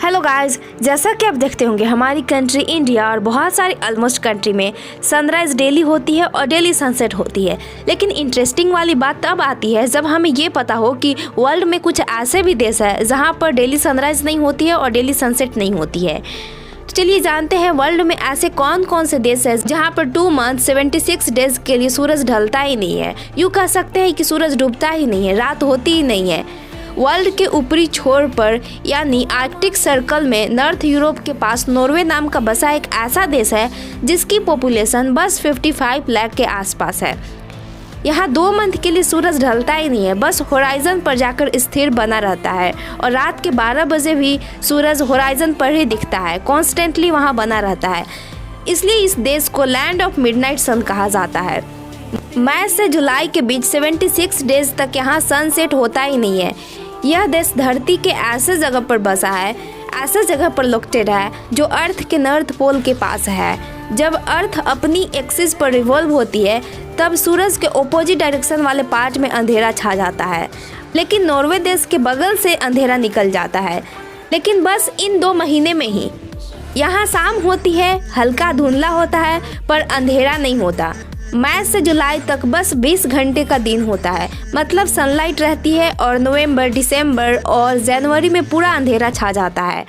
Hello guys, जैसा कि आप देखते होंगे हमारी कंट्री इंडिया और बहुत सारी ऑलमोस्ट कंट्री में सनराइज़ डेली होती है और डेली सनसेट होती है। लेकिन इंटरेस्टिंग वाली बात तब आती है जब हमें ये पता हो कि वर्ल्ड में कुछ ऐसे भी देश है जहाँ पर डेली सनराइज़ नहीं होती है और डेली सनसेट नहीं होती है। तो चलिए जानते हैं वर्ल्ड में ऐसे कौन कौन से देश है जहाँ पर 2 मंथ 76 डेज के लिए सूरज ढलता ही नहीं है। यूँ कह सकते हैं कि सूरज डूबता ही नहीं है, रात होती ही नहीं है। वर्ल्ड के ऊपरी छोर पर यानी आर्कटिक सर्कल में नॉर्थ यूरोप के पास नॉर्वे नाम का बसा एक ऐसा देश है जिसकी पॉपुलेशन बस 55 लाख के आसपास है। यहाँ 2 मंथ के लिए सूरज ढलता ही नहीं है, बस होराइजन पर जाकर स्थिर बना रहता है और रात के 12 बजे भी सूरज होराइजन पर ही दिखता है, कॉन्स्टेंटली वहाँ बना रहता है। इसलिए इस देश को लैंड ऑफ मिडनाइट सन कहा जाता है। मई से जुलाई के बीच 76 डेज तक यहाँ सनसेट होता ही नहीं है। यह देश धरती के ऐसे जगह पर बसा है, ऐसे जगह पर लोकेटेड है जो अर्थ के नॉर्थ पोल के पास है। जब अर्थ अपनी एक्सिस पर रिवॉल्व होती है तब सूरज के ऑपोजिट डायरेक्शन वाले पार्ट में अंधेरा छा जाता है, लेकिन नॉर्वे देश के बगल से अंधेरा निकल जाता है, लेकिन बस इन 2 महीने में ही। यहाँ शाम होती है, हल्का धुंधला होता है पर अंधेरा नहीं होता। मई से जुलाई तक बस 20 घंटे का दिन होता है, मतलब सनलाइट रहती है और नवंबर, दिसंबर और जनवरी में पूरा अंधेरा छा जाता है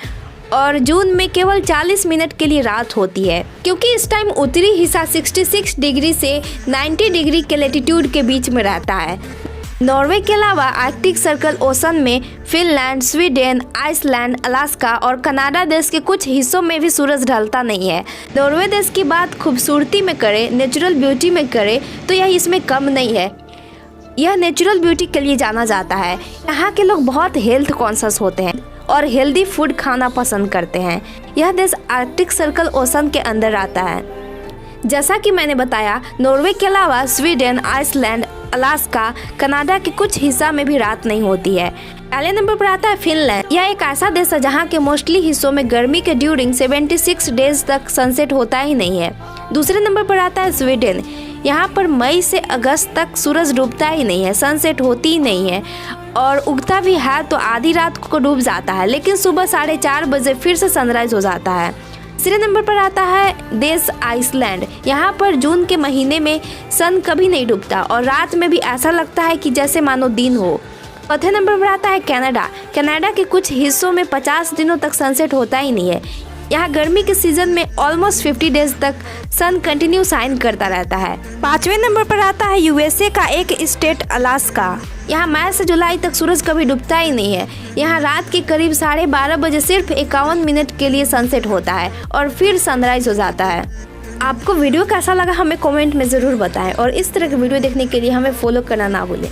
और जून में केवल 40 मिनट के लिए रात होती है, क्योंकि इस टाइम उत्तरी हिस्सा 66 डिग्री से 90 डिग्री के लैटिट्यूड के बीच में रहता है। नॉर्वे के अलावा आर्कटिक सर्कल ओशन में फिनलैंड, स्वीडन, आइसलैंड, अलास्का और कनाडा देश के कुछ हिस्सों में भी सूरज ढलता नहीं है। नॉर्वे देश की बात खूबसूरती में करें, नेचुरल ब्यूटी में करें तो यह इसमें कम नहीं है। यह नेचुरल ब्यूटी के लिए जाना जाता है। यहाँ के लोग बहुत हेल्थ कॉन्शियस होते हैं और हेल्दी फूड खाना पसंद करते हैं। यह देश आर्कटिक सर्कल ओशन के अंदर आता है। जैसा कि मैंने बताया, नॉर्वे के अलावा स्वीडन, आइसलैंड, अलास्का, कनाडा के कुछ हिस्सा में भी रात नहीं होती है। पहले नंबर पर आता है फिनलैंड। यह एक ऐसा देश है जहाँ के मोस्टली हिस्सों में गर्मी के ड्यूरिंग 76 डेज तक सनसेट होता ही नहीं है। दूसरे नंबर पर आता है स्वीडन। यहाँ पर मई से अगस्त तक सूरज डूबता ही नहीं है, सनसेट होती ही नहीं है और उगता भी है तो आधी रात को डूब जाता है, लेकिन सुबह 4:30 बजे फिर से सनराइज हो जाता है। तीसरे नंबर पर आता है देश आइसलैंड। यहाँ पर जून के महीने में सन कभी नहीं डूबता और रात में भी ऐसा लगता है कि जैसे मानो दिन हो। चौथे नंबर पर आता है कनाडा। कनाडा के कुछ हिस्सों में 50 दिनों तक सनसेट होता ही नहीं है। यहाँ गर्मी के सीजन में ऑलमोस्ट 50 डेज तक सन कंटिन्यू शाइन करता रहता है। 5वें नंबर पर आता है यूएसए का एक स्टेट अलास्का। यहाँ मई से जुलाई तक सूरज कभी डूबता ही नहीं है। यहाँ रात के करीब 12:30 बजे सिर्फ 51 मिनट के लिए सनसेट होता है और फिर सनराइज हो जाता है। आपको वीडियो कैसा लगा हमें कमेंट में ज़रूर बताएं और इस तरह के वीडियो देखने के लिए हमें फॉलो करना ना भूलें।